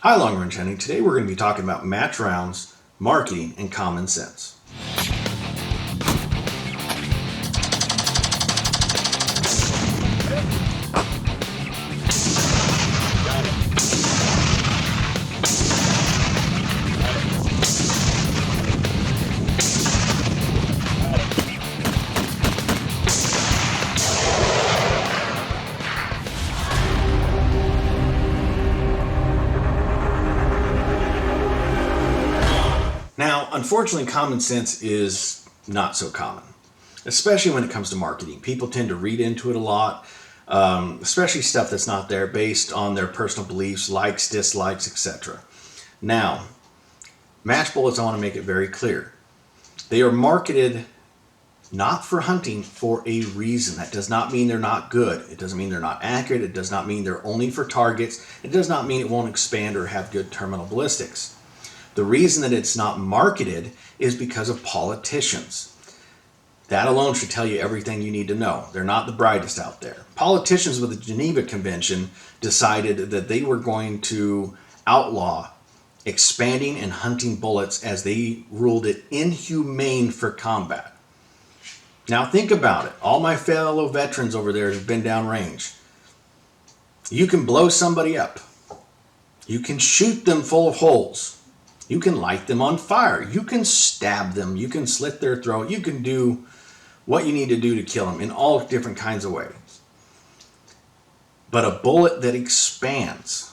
Hi, Long Range Hunting. Today we're going to be talking about match rounds, marketing, and common sense. Now, unfortunately, common sense is not so common, especially when it comes to marketing. People tend to read into it a lot, especially stuff that's not there based on their personal beliefs, likes, dislikes, etc. Now, match bullets, I want to make it very clear. They are marketed not for hunting for a reason. That does not mean they're not good. It doesn't mean they're not accurate. It does not mean they're only for targets. It does not mean it won't expand or have good terminal ballistics. The reason that it's not marketed is because of politicians. That alone should tell you everything you need to know. They're not the brightest out there. Politicians with the Geneva Convention decided that they were going to outlaw expanding and hunting bullets as they ruled it inhumane for combat. Now think about it. All my fellow veterans over there who've been downrange. You can blow somebody up. You can shoot them full of holes. You can light them on fire. You can stab them. You can slit their throat. You can do what you need to do to kill them in all different kinds of ways. But a bullet that expands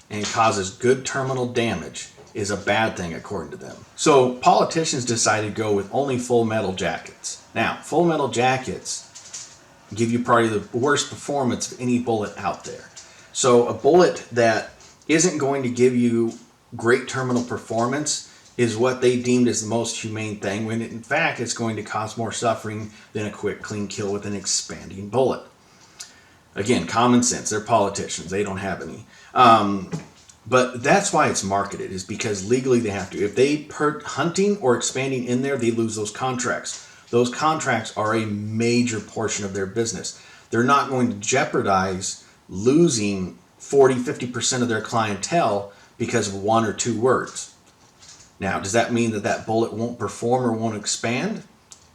and causes good terminal damage is a bad thing according to them. So politicians decided to go with only full metal jackets. Now, full metal jackets give you probably the worst performance of any bullet out there. So a bullet that isn't going to give you great terminal performance is what they deemed as the most humane thing, when in fact it's going to cause more suffering than a quick, clean kill with an expanding bullet. Again, common sense. They're politicians. They don't have any. But that's why it's marketed, is because legally they have to. If they put hunting or expanding in there, they lose those contracts. Those contracts are a major portion of their business. They're not going to jeopardize losing 40-50% of their clientele because of one or two words. Now, does that mean that that bullet won't perform or won't expand?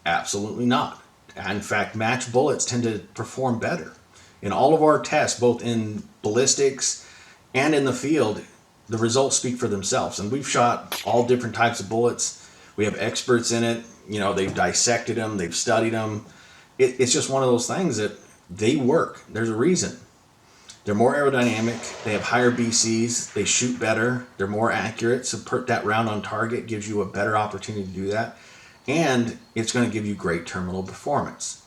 Absolutely not. In fact, match bullets tend to perform better. In all of our tests, both in ballistics and in the field, the results speak for themselves. And we've shot all different types of bullets. We have experts in it. You know, they've dissected them. They've studied them. It's just one of those things that they work. There's a reason. They're more aerodynamic. They have higher BCs. They shoot better. They're more accurate. So that round on target gives you a better opportunity to do that. And it's going to give you great terminal performance.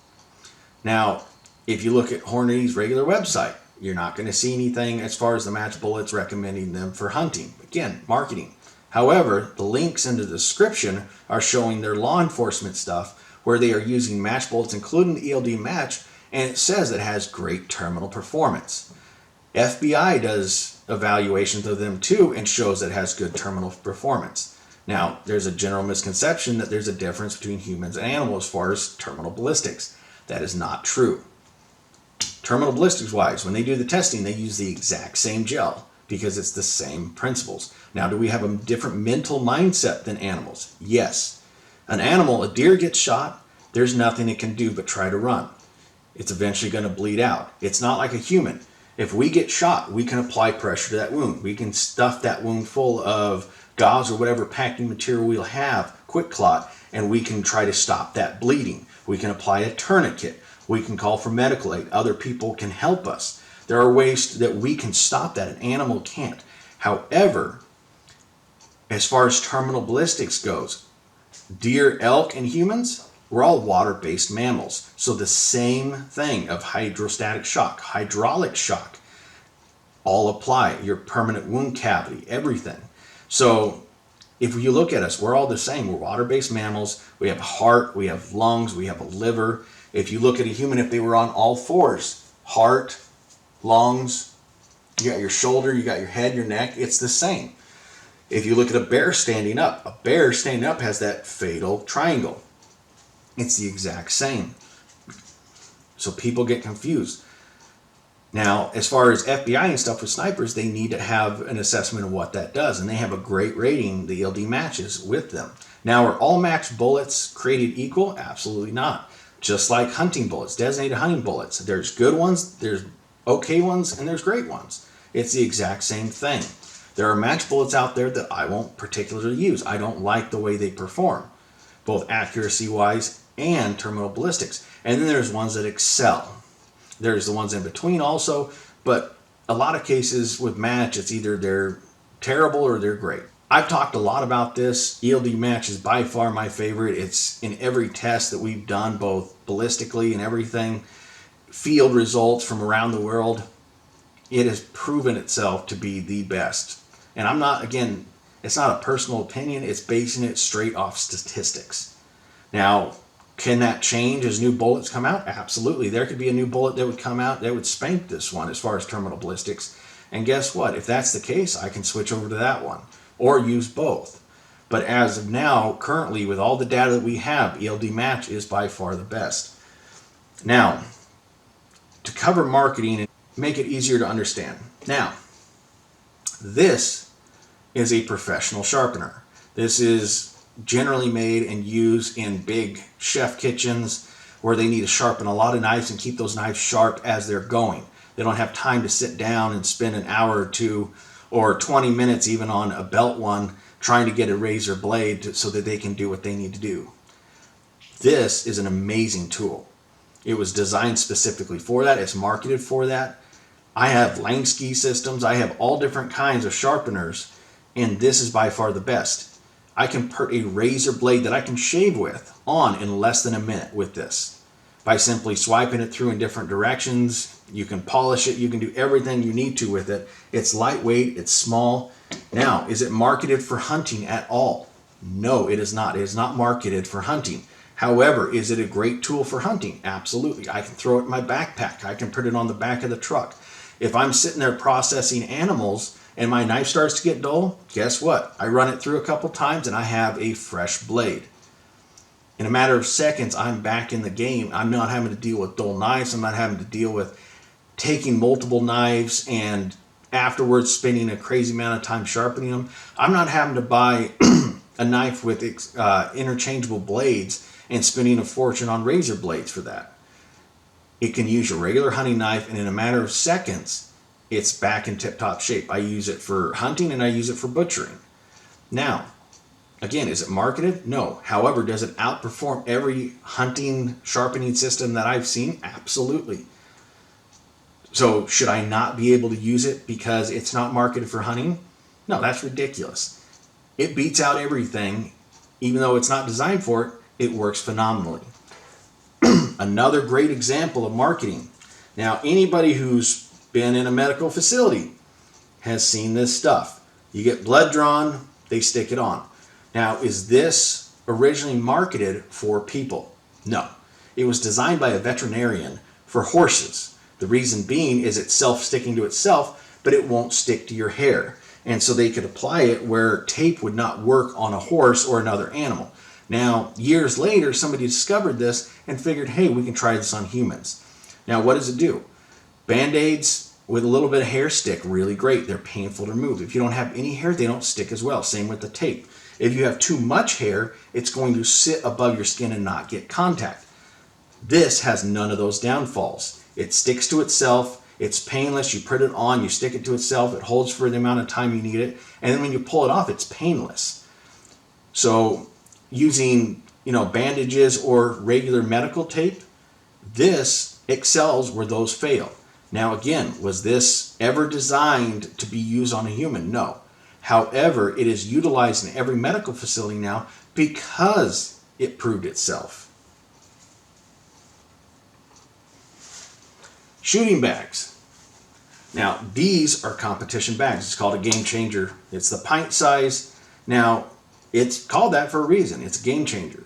Now, if you look at Hornady's regular website, you're not going to see anything as far as the match bullets recommending them for hunting. Again, marketing. However, the links in the description are showing their law enforcement stuff where they are using match bullets, including the ELD match, and it says it has great terminal performance. FBI does evaluations of them too and shows that it has good terminal performance. Now, there's a general misconception that there's a difference between humans and animals as far as terminal ballistics. That is not true. Terminal ballistics wise, when they do the testing, they use the exact same gel because it's the same principles. Now, do we have a different mental mindset than animals? Yes. An animal, a deer gets shot, there's nothing it can do but try to run. It's eventually going to bleed out. It's not like a human. If we get shot, we can apply pressure to that wound. We can stuff that wound full of gauze or whatever packing material we'll have, quick clot, and we can try to stop that bleeding. We can apply a tourniquet. We can call for medical aid. Other people can help us. There are ways that we can stop that. An animal can't. However, as far as terminal ballistics goes, deer, elk, and humans, we're all water-based mammals. So the same thing of hydrostatic shock, hydraulic shock, all apply. Your permanent wound cavity, everything. So if you look at us, we're all the same. We're water-based mammals. We have a heart, we have lungs, we have a liver. If you look at a human, if they were on all fours, heart, lungs, you got your shoulder, you got your head, your neck, it's the same. If you look at a bear standing up has that fatal triangle. It's the exact same. So people get confused. Now, as far as FBI and stuff with snipers, they need to have an assessment of what that does, and they have a great rating, the ELD matches, with them. Now, are all match bullets created equal? Absolutely not. Just like hunting bullets, designated hunting bullets. There's good ones, there's okay ones, and there's great ones. It's the exact same thing. There are match bullets out there that I won't particularly use. I don't like the way they perform, both accuracy-wise and terminal ballistics. And then there's ones that excel. There's the ones in between also, but a lot of cases with match, it's either they're terrible or they're great. I've talked a lot about this. ELD match is by far my favorite. It's in every test that we've done, both ballistically and everything, field results from around the world. It has proven itself to be the best. And I'm not, again, it's not a personal opinion. It's basing it straight off statistics. Now, can that change as new bullets come out? Absolutely. There could be a new bullet that would come out that would spank this one as far as terminal ballistics. And guess what? If that's the case, I can switch over to that one or use both. But as of now, currently, with all the data that we have, ELD match is by far the best. Now, to cover marketing and make it easier to understand. Now, this is a professional sharpener. This is generally made and used in big chef kitchens where they need to sharpen a lot of knives and keep those knives sharp as they're going. They don't have time to sit down and spend an hour or two or 20 minutes even on a belt one trying to get a razor blade so that they can do what they need to do. This is an amazing tool. It was designed specifically for that. It's marketed for that. I have Lansky systems. I have all different kinds of sharpeners, and this is by far the best. I can put a razor blade that I can shave with on in less than a minute with this. By simply swiping it through in different directions, you can polish it, you can do everything you need to with it. It's lightweight, it's small. Now, is it marketed for hunting at all? No, it is not. It is not marketed for hunting. However, is it a great tool for hunting? Absolutely. I can throw it in my backpack. I can put it on the back of the truck. If I'm sitting there processing animals and my knife starts to get dull, guess what? I run it through a couple times and I have a fresh blade. In a matter of seconds, I'm back in the game. I'm not having to deal with dull knives. I'm not having to deal with taking multiple knives and afterwards spending a crazy amount of time sharpening them. I'm not having to buy a knife with interchangeable blades and spending a fortune on razor blades for that. It can use your regular hunting knife, and in a matter of seconds, it's back in tip-top shape. I use it for hunting and I use it for butchering. Now, again, is it marketed? No. However, does it outperform every hunting sharpening system that I've seen? Absolutely. So should I not be able to use it because it's not marketed for hunting? No, that's ridiculous. It beats out everything. Even though it's not designed for it, it works phenomenally. Another great example of marketing. Now, anybody who's been in a medical facility has seen this stuff. You get blood drawn, they stick it on. Now, is this originally marketed for people? No. It was designed by a veterinarian for horses. The reason being is it's self-sticking to itself, but it won't stick to your hair. And so they could apply it where tape would not work on a horse or another animal. Now, years later, somebody discovered this and figured, hey, we can try this on humans. Now, what does it do? Band-Aids with a little bit of hair stick really great. They're painful to remove. If you don't have any hair, they don't stick as well. Same with the tape. If you have too much hair, it's going to sit above your skin and not get contact. This has none of those downfalls. It sticks to itself. It's painless. You put it on, you stick it to itself. It holds for the amount of time you need it. And then when you pull it off, it's painless. So using, bandages or regular medical tape, this excels where those fail. Now again, was this ever designed to be used on a human? No. However, it is utilized in every medical facility now because it proved itself. Shooting bags. Now, these are competition bags. It's called a game changer. It's the pint size. Now, it's called that for a reason. It's a game changer.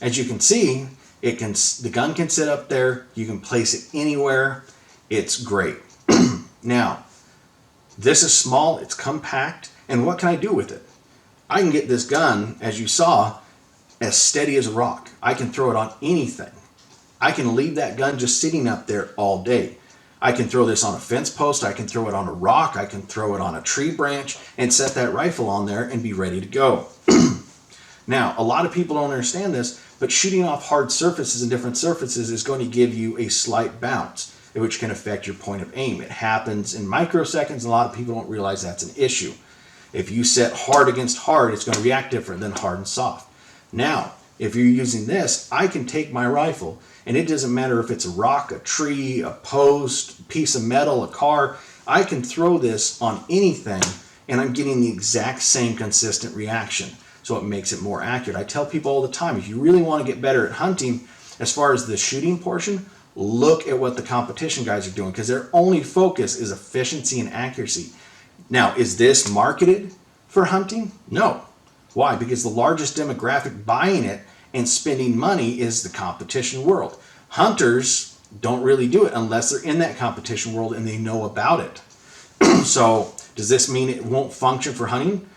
As you can see, the gun can sit up there. You can place it anywhere. It's great. Now, this is small. It's compact. And what can I do with it? I can get this gun, as you saw, as steady as a rock. I can throw it on anything. I can leave that gun just sitting up there all day. I can throw this on a fence post, I can throw it on a rock, I can throw it on a tree branch and set that rifle on there and be ready to go. Now, a lot of people don't understand this, but shooting off hard surfaces and different surfaces is going to give you a slight bounce, which can affect your point of aim. It happens in microseconds, and a lot of people don't realize that's an issue. If you set hard against hard, it's going to react different than hard and soft. Now, if you're using this, I can take my rifle, and it doesn't matter if it's a rock, a tree, a post, a piece of metal, a car, I can throw this on anything, and I'm getting the exact same consistent reaction. So it makes it more accurate. I tell people all the time, if you really want to get better at hunting, as far as the shooting portion, look at what the competition guys are doing, because their only focus is efficiency and accuracy. Now, is this marketed for hunting? No. Why? Because the largest demographic buying it and spending money is the competition world. Hunters don't really do it unless they're in that competition world and they know about it. So, does this mean it won't function for hunting?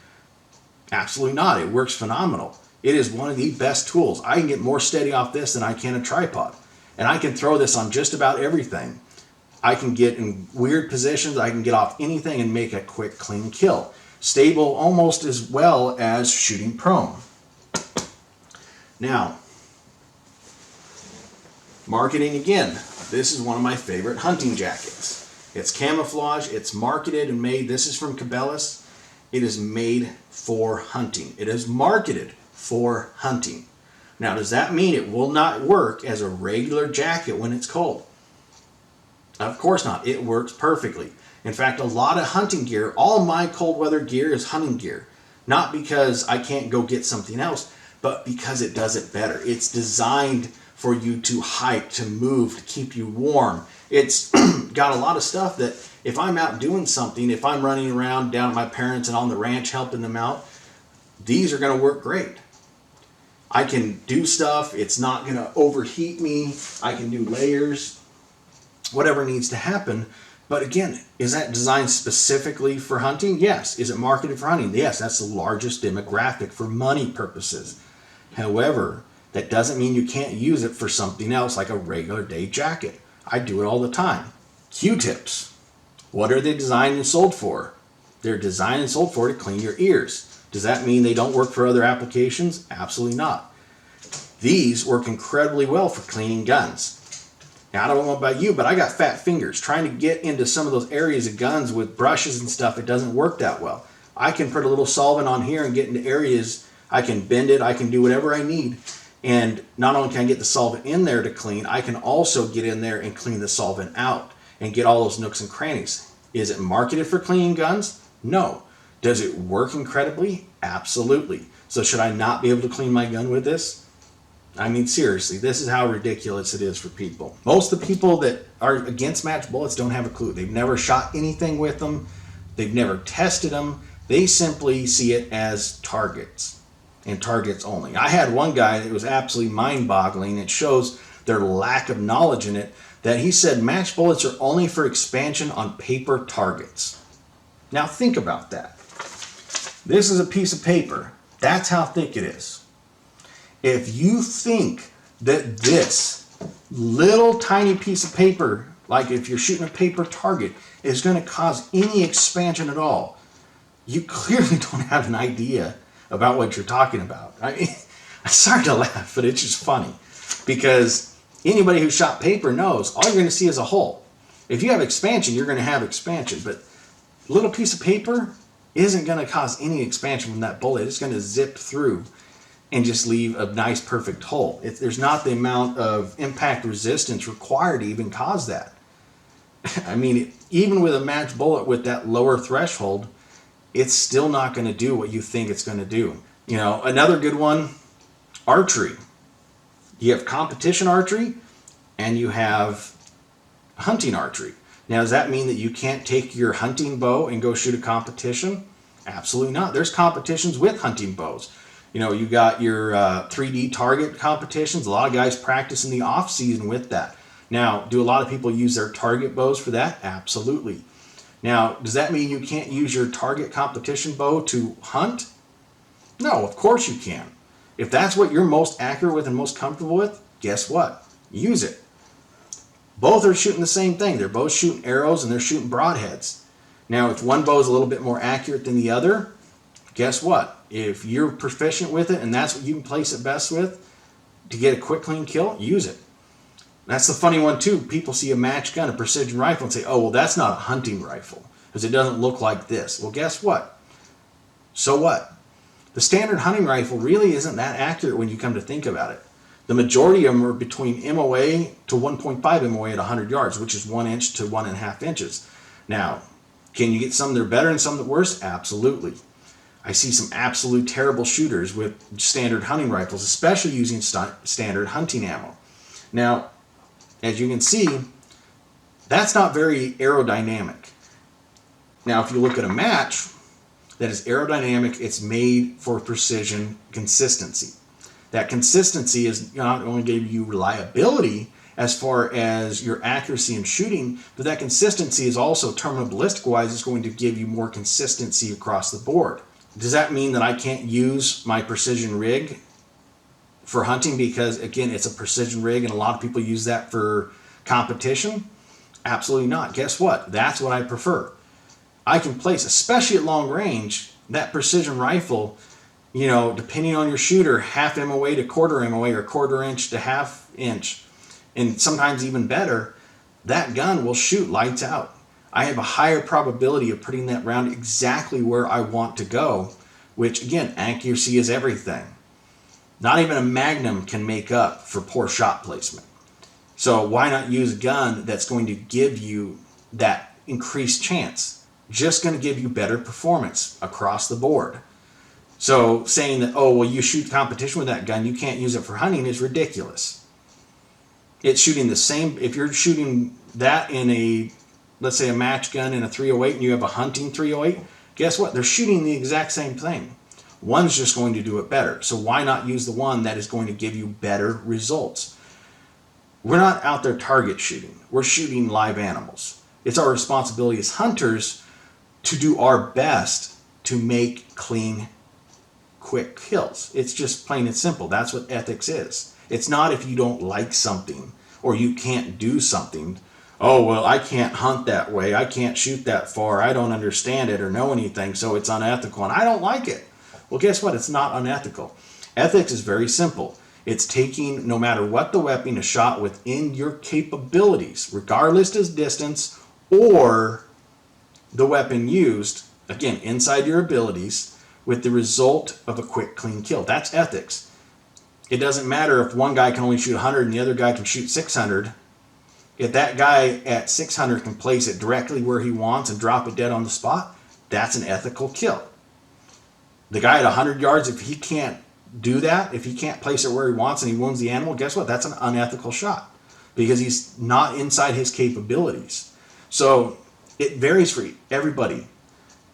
Absolutely not. It works phenomenal. It is one of the best tools. I can get more steady off this than I can a tripod. And I can throw this on just about everything. I can get in weird positions. I can get off anything and make a quick, clean kill. Stable almost as well as shooting prone. Now, marketing again. This is one of my favorite hunting jackets. It's camouflage. It's marketed and made. This is from Cabela's. It is made for hunting. It is marketed for hunting. Now, does that mean it will not work as a regular jacket when it's cold? Of course not. It works perfectly. In fact, a lot of hunting gear, all my cold weather gear is hunting gear. Not because I can't go get something else, but because it does it better. It's designed for you to hike, to move, to keep you warm. It's got a lot of stuff that if I'm out doing something, if I'm running around down at my parents' and on the ranch helping them out, these are going to work great. I can do stuff. It's not going to overheat me. I can do layers, whatever needs to happen. But again, is that designed specifically for hunting? Yes. Is it marketed for hunting? Yes, that's the largest demographic for money purposes. However, that doesn't mean you can't use it for something else like a regular day jacket. I do it all the time. Q-tips. What are they designed and sold for? They're designed and sold for to clean your ears. Does that mean they don't work for other applications? Absolutely not. These work incredibly well for cleaning guns. Now, I don't know about you, but I got fat fingers. Trying to get into some of those areas of guns with brushes and stuff, it doesn't work that well. I can put a little solvent on here and get into areas. I can bend it. I can do whatever I need. And not only can I get the solvent in there to clean, I can also get in there and clean the solvent out and get all those nooks and crannies. Is it marketed for cleaning guns? No. Does it work incredibly? Absolutely. So should I not be able to clean my gun with this? I mean, seriously, this is how ridiculous it is for people. Most of the people that are against match bullets don't have a clue. They've never shot anything with them. They've never tested them. They simply see it as targets and targets only. I had one guy that was absolutely mind-boggling. It shows their lack of knowledge in it, that he said match bullets are only for expansion on paper targets. Now think about that. This is a piece of paper. That's how thick it is. If you think that this little tiny piece of paper, like if you're shooting a paper target, is going to cause any expansion at all, you clearly don't have an idea about what you're talking about. I mean, I'm sorry to laugh, but it's just funny. Because anybody who shot paper knows all you're going to see is a hole. If you have expansion, you're going to have expansion. But a little piece of paper isn't going to cause any expansion from that bullet. It's going to zip through and just leave a nice, perfect hole. There's not the amount of impact resistance required to even cause that. I mean, even with a match bullet with that lower threshold, it's still not going to do what you think it's going to do. You know, another good one, archery. You have competition archery and you have hunting archery. Now, does that mean that you can't take your hunting bow and go shoot a competition? Absolutely not. There's competitions with hunting bows. You know, you got your 3D target competitions. A lot of guys practice in the off season with that. Now, do a lot of people use their target bows for that? Absolutely. Now, does that mean you can't use your target competition bow to hunt? No, of course you can. If that's what you're most accurate with and most comfortable with, guess what? Use it. Both are shooting the same thing. They're both shooting arrows and they're shooting broadheads. Now, if one bow is a little bit more accurate than the other, guess what? If you're proficient with it and that's what you can place it best with to get a quick, clean kill, use it. That's the funny one too. People see a match gun, a precision rifle, and say, oh, well, that's not a hunting rifle because it doesn't look like this. Well, guess what? So what? The standard hunting rifle really isn't that accurate when you come to think about it. The majority of them are between MOA to 1.5 MOA at 100 yards, which is 1 inch to 1.5 inches. Now, can you get some that are better and some that are worse? Absolutely. I see some absolute terrible shooters with standard hunting rifles, especially using standard hunting ammo. Now, as you can see, that's not very aerodynamic. Now, if you look at a match that is aerodynamic, it's made for precision consistency. That consistency is not only going to give you reliability as far as your accuracy in shooting, but that consistency is also terminal ballistic wise is going to give you more consistency across the board. Does that mean that I can't use my precision rig for hunting because, again, it's a precision rig and a lot of people use that for competition? Absolutely not. Guess what? That's what I prefer. I can place, especially at long range, that precision rifle, you know, depending on your shooter, half MOA to quarter MOA or quarter inch to half inch, and sometimes even better, that gun will shoot lights out. I have a higher probability of putting that round exactly where I want to go, which again, accuracy is everything. Not even a Magnum can make up for poor shot placement. So why not use a gun that's going to give you that increased chance? Just going to give you better performance across the board. So saying that, oh, well, you shoot competition with that gun, you can't use it for hunting is ridiculous. It's shooting the same. If you're shooting that in a, let's say a match gun in a 308 and you have a hunting 308, guess what? They're shooting the exact same thing. One's just going to do it better. So why not use the one that is going to give you better results? We're not out there target shooting. We're shooting live animals. It's our responsibility as hunters to do our best to make clean, quick kills. It's just plain and simple. That's what ethics is. It's not if you don't like something or you can't do something. Oh, well, I can't hunt that way. I can't shoot that far. I don't understand it or know anything, so it's unethical and I don't like it. Well, guess what? It's not unethical. Ethics is very simple. It's taking, no matter what the weapon, a shot within your capabilities, regardless of distance or the weapon used, again, inside your abilities, with the result of a quick, clean kill. That's ethics. It doesn't matter if one guy can only shoot 100 and the other guy can shoot 600. If that guy at 600 can place it directly where he wants and drop it dead on the spot, that's an ethical kill. The guy at 100 yards, if he can't do that, if he can't place it where he wants and he wounds the animal, guess what? That's an unethical shot because he's not inside his capabilities. So it varies for everybody.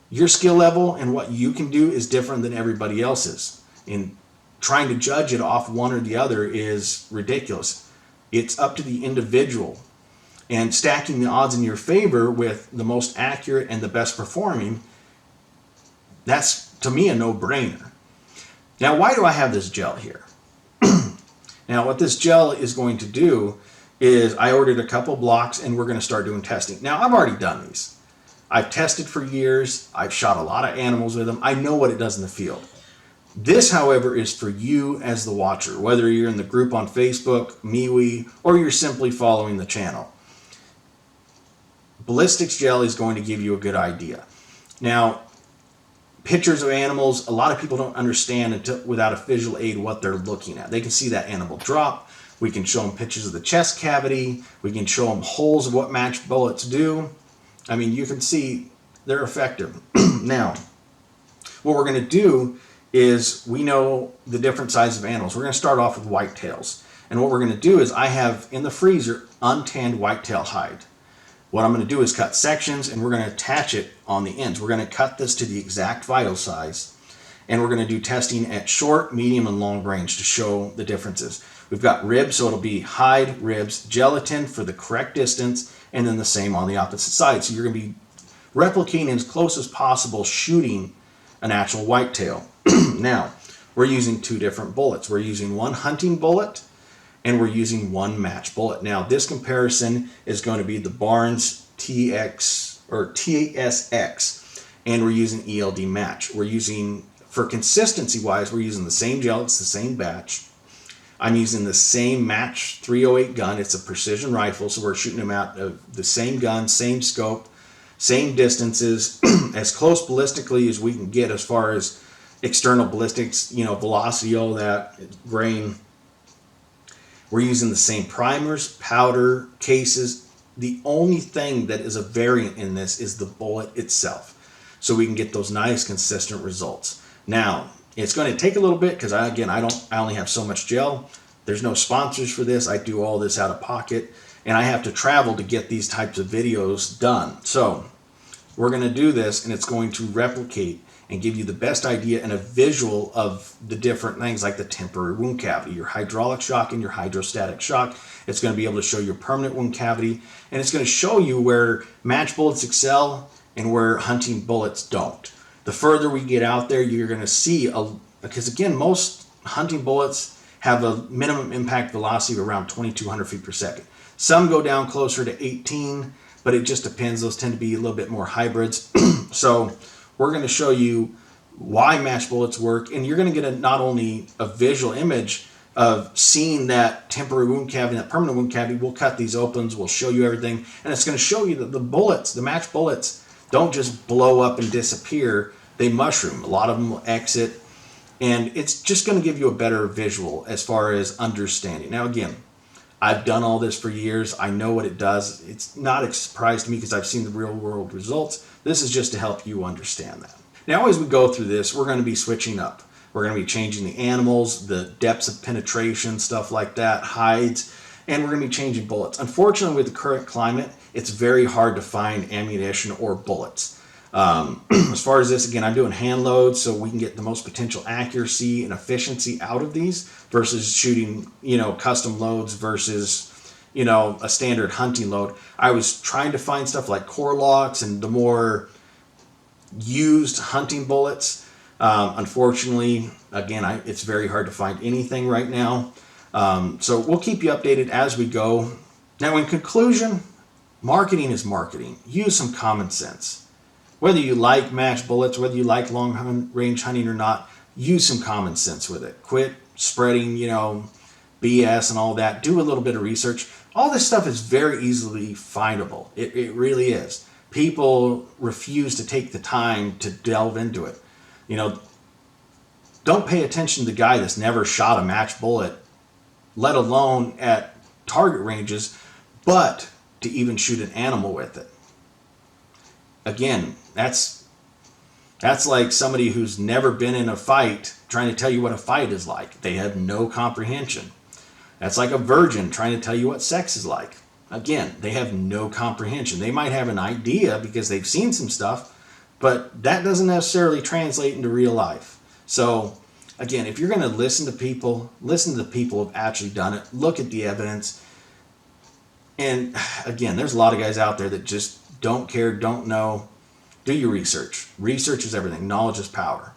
Your skill level and what you can do is different than everybody else's. And trying to judge it off one or the other is ridiculous. It's up to the individual. And stacking the odds in your favor with the most accurate and the best performing, that's, to me, a no-brainer. Now, why do I have this gel here? Now, what this gel is going to do is I ordered a couple blocks and we're going to start doing testing. Now, I've already done these. I've tested for years. I've shot a lot of animals with them. I know what it does in the field. This, however, is for you as the watcher, whether you're in the group on Facebook, MeWe, or you're simply following the channel. Ballistics gel is going to give you a good idea. Now, pictures of animals, a lot of people don't understand until, without a visual aid what they're looking at. They can see that animal drop. We can show them pictures of the chest cavity. We can show them holes of what matched bullets do. I mean, you can see they're effective. Now, what we're going to do is we know the different sizes of animals. We're going to start off with whitetails. And what we're going to do is I have in the freezer untanned whitetail hide. What I'm going to do is cut sections and we're going to attach it on the ends. We're going to cut this to the exact vital size. And we're going to do testing at short, medium, and long range to show the differences. We've got ribs, so it'll be hide, ribs, gelatin for the correct distance, and then the same on the opposite side. So you're going to be replicating as close as possible shooting an actual whitetail. Now, we're using two different bullets. We're using one hunting bullet and we're using one match bullet. Now, this comparison is going to be the Barnes TX or TSX, and we're using ELD match. We're using, for consistency wise, we're using the same gel, it's the same batch. I'm using the same match 308 gun. It's a precision rifle, so we're shooting them out of the same gun, same scope, same distances, as close ballistically as we can get as far as external ballistics, velocity, all that, grain. We're using the same primers, powder, cases. The only thing that is a variant in this is the bullet itself, so we can get those nice consistent results. Now, it's going to take a little bit because I only have so much gel. There's no sponsors for this. I do all this out of pocket, and I have to travel to get these types of videos done. So we're going to do this, and it's going to replicate and give you the best idea and a visual of the different things like the temporary wound cavity, your hydraulic shock and your hydrostatic shock. It's going to be able to show your permanent wound cavity, and it's going to show you where match bullets excel and where hunting bullets don't. The further we get out there, you're going to see, because again, most hunting bullets have a minimum impact velocity of around 2,200 feet per second. Some go down closer to 18, but it just depends. Those tend to be a little bit more hybrids. So we're going to show you why match bullets work, and you're going to get not only a visual image of seeing that temporary wound cavity, that permanent wound cavity. We'll cut these opens, we'll show you everything, and it's going to show you that the bullets, the match bullets, don't just blow up and disappear. They mushroom. A lot of them will exit, and it's just going to give you a better visual as far as understanding. Now, again, I've done all this for years. I know what it does. It's not a surprise to me because I've seen the real world results. This is just to help you understand that. Now, as we go through this, we're going to be switching up. We're going to be changing the animals, the depths of penetration, stuff like that, hides, and we're going to be changing bullets. Unfortunately, with the current climate, it's very hard to find ammunition or bullets. As far as this, again, I'm doing hand loads so we can get the most potential accuracy and efficiency out of these versus shooting, custom loads versus, a standard hunting load. I was trying to find stuff like core locks and the more used hunting bullets. Unfortunately, again, it's very hard to find anything right now. So we'll keep you updated as we go. Now, in conclusion, marketing is marketing. Use some common sense. Whether you like match bullets, whether you like long range hunting or not, use some common sense with it. Quit spreading, BS and all that. Do a little bit of research. All this stuff is very easily findable. It really is. People refuse to take the time to delve into it. Don't pay attention to the guy that's never shot a match bullet, let alone at target ranges, but to even shoot an animal with it. Again, that's like somebody who's never been in a fight trying to tell you what a fight is like. They have no comprehension. That's like a virgin trying to tell you what sex is like. Again, they have no comprehension. They might have an idea because they've seen some stuff, but that doesn't necessarily translate into real life. So, again, if you're going to listen to people who have actually done it, look at the evidence. And again, there's a lot of guys out there that just don't care, don't know. Do your research. Research is everything. Knowledge is power.